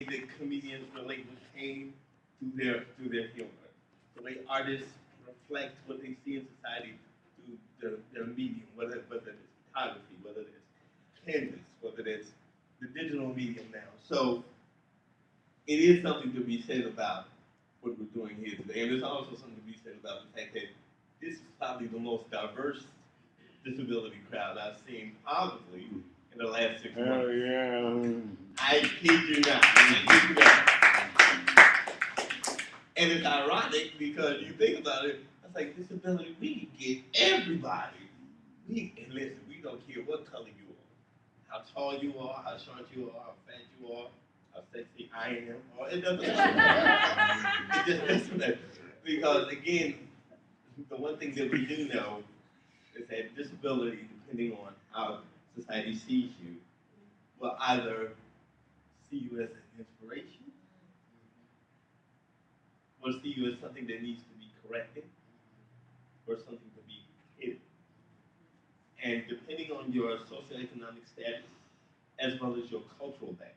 that comedians relate with pain through their humor. The way artists reflect what they see in society through their medium, whether it's photography, whether it's canvas, whether it's the digital medium now. So it is something to be said about what we're doing here today. And there's also something to be said about the fact that this is probably the most diverse disability crowd I've seen probably in the last 6 months. Oh, yeah. I kid you not. I kid you not. And it's ironic because you think about it, it's like disability, we can get everybody. And listen, we don't care what color you are, how tall you are, how short you are, how fat you are, how sexy I am, or it doesn't matter. It just doesn't matter. Because again, the one thing that we do know is that disability, depending on how society sees you, will either see you as an inspiration or see you as something that needs to be corrected or something to be hidden. And depending on your socioeconomic status as well as your cultural background,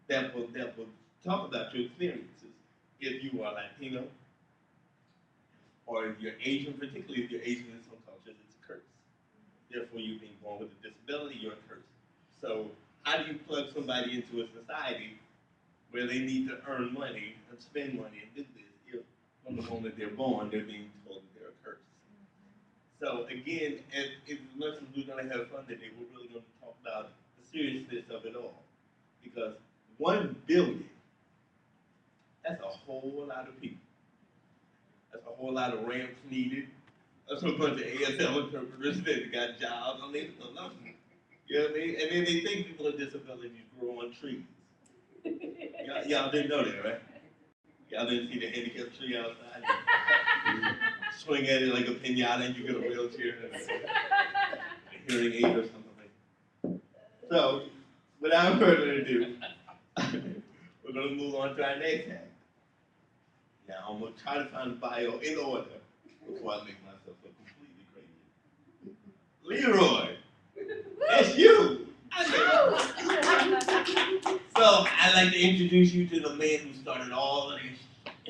that will talk about your experiences. If you are Latino or if you're Asian, particularly if you're Asian in some cultures, it's a curse. Therefore, you being born with a disability, you're a curse. So how do you plug somebody into a society where they need to earn money and spend money and do this if from the moment they're born, they're being told that they're a curse? So again, as much as we're going to have fun today, we're really going to talk about the seriousness of it all. Because 1 billion, that's a whole lot of people. That's a whole lot of ramps needed. That's a bunch of ASL interpreters that got jobs. I mean, it's nothing. You know what I mean? And then they think people with disabilities grow on trees. Y'all didn't know that, right? Y'all didn't see the handicap tree outside? Swing at it like a pinata and you get a wheelchair and a hearing aid or something like that. So, without further ado, we're going to move on to our next act. Now, I'm going to try to find the bio in order before I make myself look completely crazy. Leroy, that's you. So, I'd like to introduce you to the man who started all of this.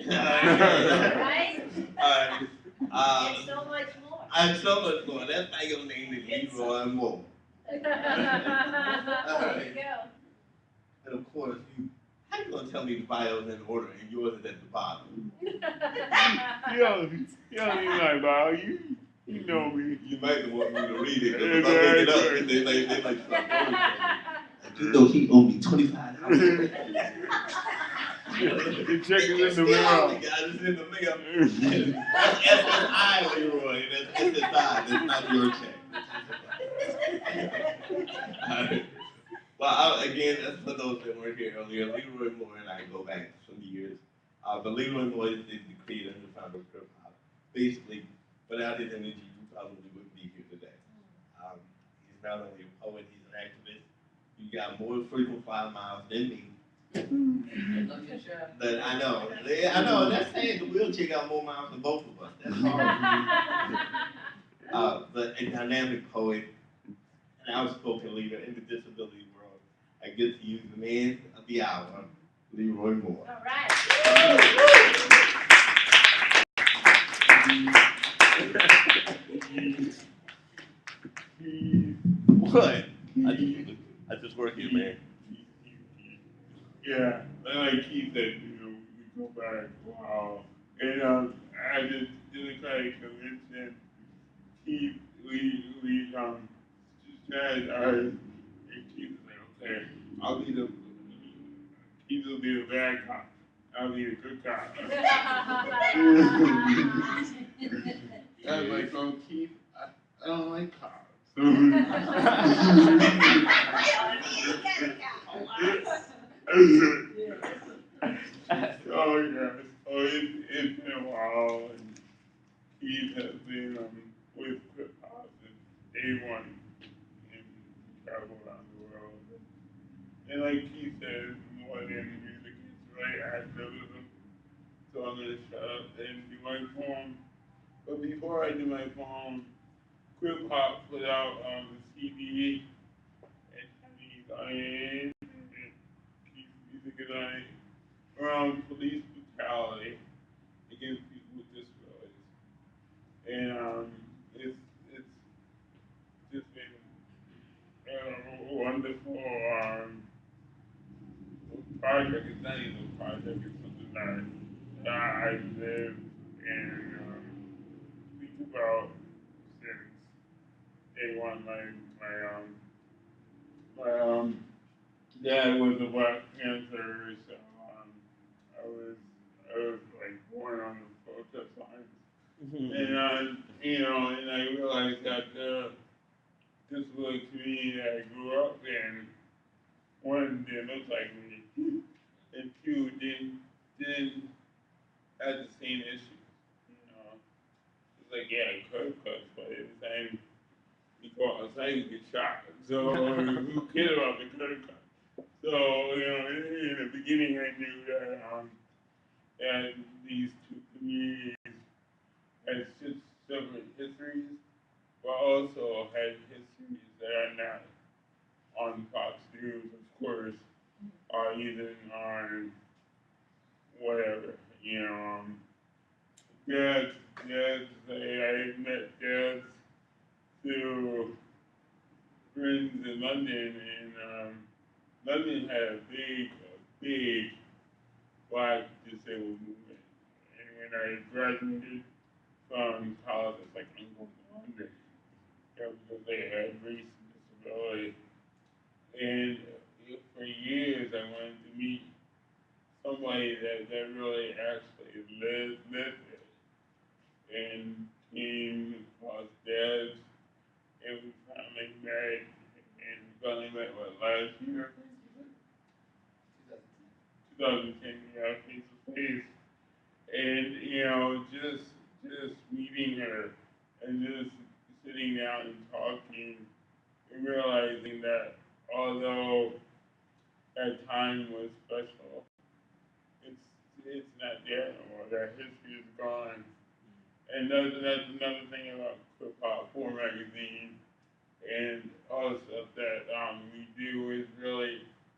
Right? Alright. And so much more. I'm so much more. That's why your name is Leroy Moore. There you go. And of course, how you gonna tell me the bio's in order and yours is at the bottom? Yo, you like, Bob, you know me. You might want me to read it because if I make it up, they like stop. You know he owed me $25. The check is in the mail. It's in the mail. That's SSI, Leroy. That's SSI. That's not your check. All right. Well, again, that's for those that weren't here earlier. Leroy Moore and I go back some years. But Leroy Moore is the creator and the founder of Krip-Hop. Basically, without his energy, you probably wouldn't be here today. He's not only a poet, he's an activist. You got more frequent flyer miles than me. But I know, that's saying the wheelchair got more miles than both of us. That's hard. But a dynamic poet, an outspoken leader in the disability world. I get to use the man of the hour, Leroy Moore. All right. What? I just work here, man. Yeah, like Keith said, we go back a while. And I just didn't try to convince him. Keith, we strategized and Keith was like, okay, Keith will be the bad cop. I'll be the good cop. I was like, oh, Keith, I don't like cops. Oh yes, it's been a while, and Keith has been with Krip-Hop since day one and travel around the world. And like Keith said, more than music, it's right activism. So I'm gonna shut up and do my poem. But before I do my poem, Krip-Hop put out the CD and Chinese on it. Keith because around police brutality against people with disabilities, and it's just been a wonderful project. It's not even a project. It's something that I live and think about since day one. My dad was a Black Panther, so I was I was like born on the protest lines, and and I realized that this was a community that I grew up in. One didn't look like me, and two didn't have the same issues. It's like yeah, curb cuts, but at the time you go outside you get shot. So who cared about the curb cut? So in the beginning I knew that these two communities had such separate histories, but also had histories that are not on Fox News, of course, or even on whatever. Dads, I met dads through friends in London, and London had a big Black disabled movement. And when I graduated from college, I was like, I'm going to London, because they had race and disability. And for years, I wanted to meet somebody that really actually lived it and came across dads, and we finally met, and we finally met last year, 2010, yeah, face to face, and just meeting her and just sitting down and talking and realizing that although that time was special, it's not there anymore. That history is gone. And that's another thing about Krip-Hop 4 magazine and all the stuff that we do is really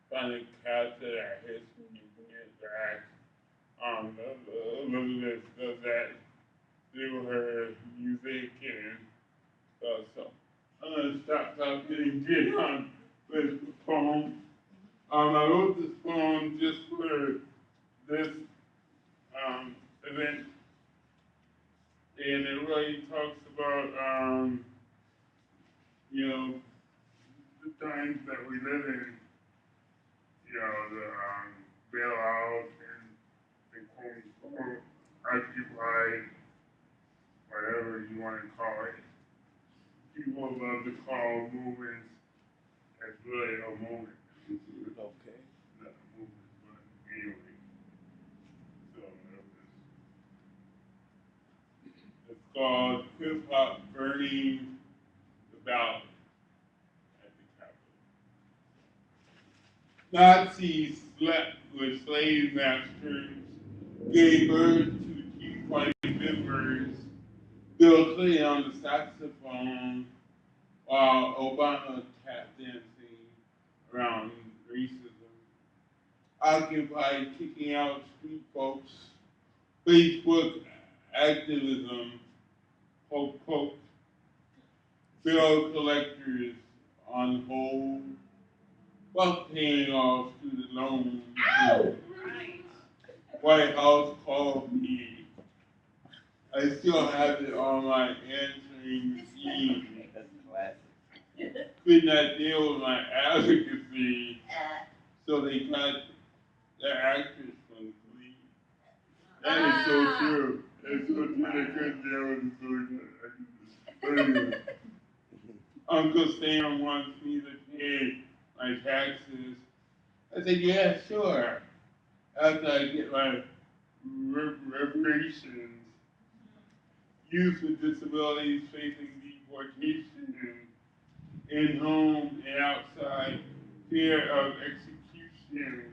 trying to capture that history and bring it back. Elizabeth does that through her music and stuff. So I'm gonna stop talking and get on with the poem. I wrote this poem just for this event, and it really talks about the times that we live in, the bailout and the quote unquote occupied, whatever you want to call it. People love to call movements as really a moment. Okay. Not a movement, but anyway. So it's called Krip-Hop Burning the Ballot at the Capitol. Nazis slept with slave masters, gave birth to Tea Party members, Bill Clinton on the saxophone, while Obama tap dancing around racism. Occupy kicking out street folks, Facebook activism, poke, bill collectors on hold, while paying off student loans. White House called me. I still have it on my answering machine. That's classic. Could not deal with my advocacy, so they got the actress from Glee. That is so true. That's so true. They couldn't deal with the actress. Uncle Sam wants me to pay my taxes. I said, yeah, sure. After I get my reparations. Youth with disabilities facing deportation in home and outside, fear of execution,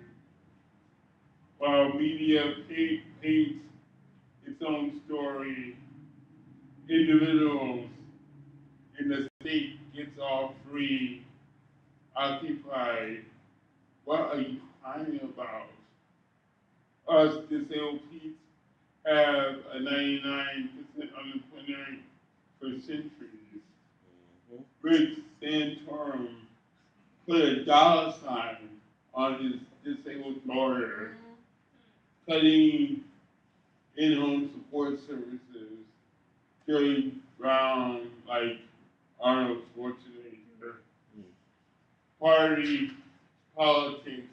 while media paints its own story. Individuals in the state gets all free, occupied. What are you time about. Us disabled people have a 99% unemployment rate for centuries. Rick Santorum put a dollar sign on his disabled daughter, cutting in-home support services, Jerry Brown, like Arnold Schwarzenegger, party politics,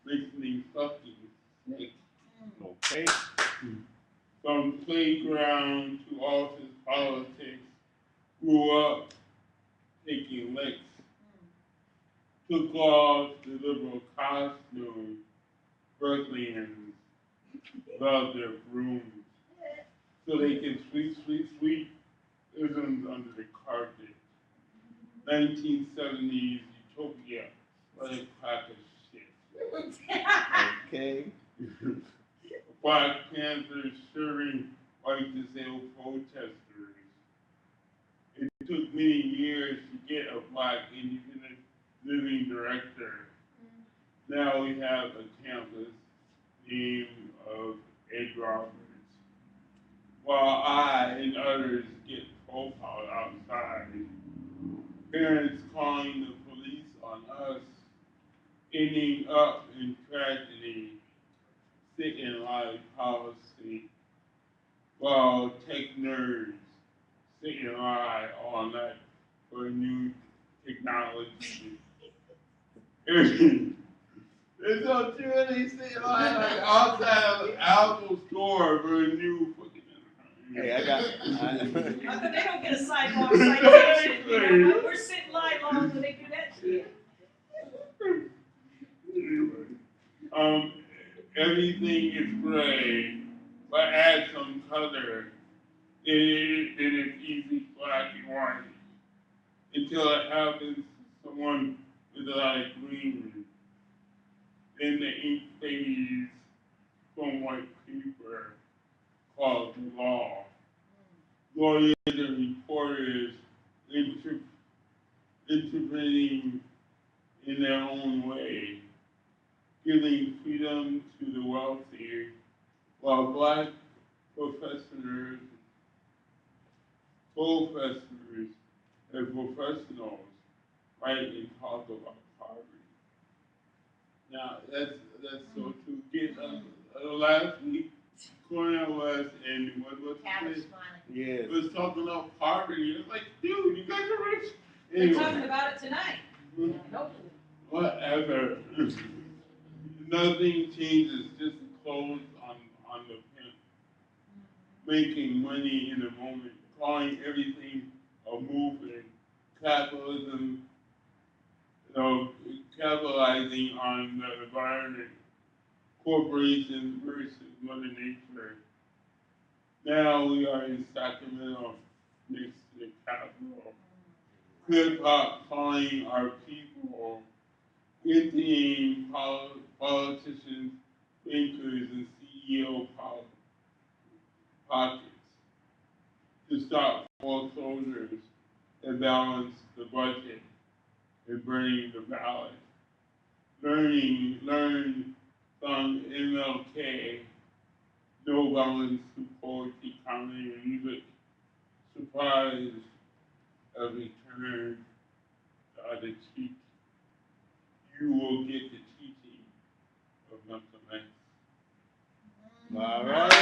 mixing fucking snakes. Okay. From playground to office politics, grew up taking licks, took off the liberal costume, Berkeleyans love their brooms, so they can sweep isms under the carpet. 1970s utopia, what a crack of shit. Okay. Black Panthers serving white disabled protesters. It took many years to get a black independent living director. Now we have a campus named of Ed Roberts. While I and others get profiled outside, parents calling the police on us, ending up in tragedy, sick and live policy, while tech nerds sit and lie all night for new technology. It's so true, they sit and lie like outside of the Apple store for a new fucking. Hey, I got. How come they don't get a sidewalk citation? You know, we're sitting lie long when they do that shit. Anyway, everything is gray, but add some color. It is easy black and white until it happens to someone with a lot of green. Then the ink fades from white paper called the law. Lawyers and reporters interpreting in their own way, giving freedom to the wealthy, while black professors and professionals write and talk about poverty. Now that's so true. Last week, Cornell West and what Cat it is smiling. Yes. was talking about poverty. It's like, dude, you guys are rich. We're Anyway, talking about it tonight. Nope. whatever. Nothing changes. Just clothes on the pimp. Making money in the moment, calling everything a movement, capitalism, capitalizing on the environment, corporations versus Mother Nature. Now we are in Sacramento, next to the capital. Krip-Hop calling our people, emptying politicians, bankers, and CEO pockets to stop foreclosures and balance the budget and burning the ballot. Learn from MLK, no violence to poetry, comedy, and music. Surprise a return the other cheek. You will get the teaching of Malcolm X. All right.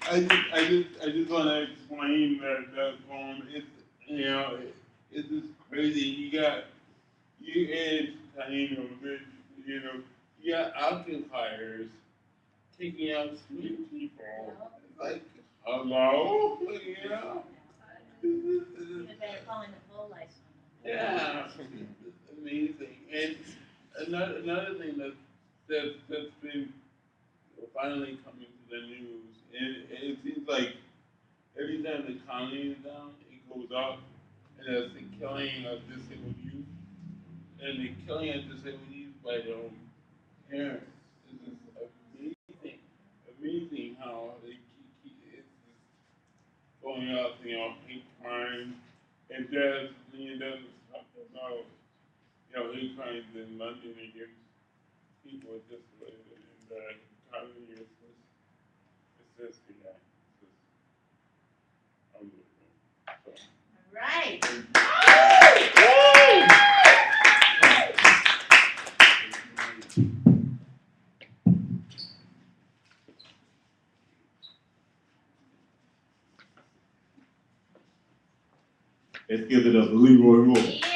I just want to explain that poem. It's just crazy. You had you got occupiers kicking out sweet people. Like, hello, Even better calling the full license. Yeah, it's amazing. And another thing that's been finally coming to the news, and it seems like every time the economy is down, it goes up, and that's the killing of disabled youth, and the killing of disabled youth by their own parents. It's just amazing how they keep it's just going up, hate crime, and death, doesn't stop no, you know, he finds the money against people this way, and the economy is just yeah, it's just unbelievable. So, Right. Let's give it up to Leroy Moore. Yeah.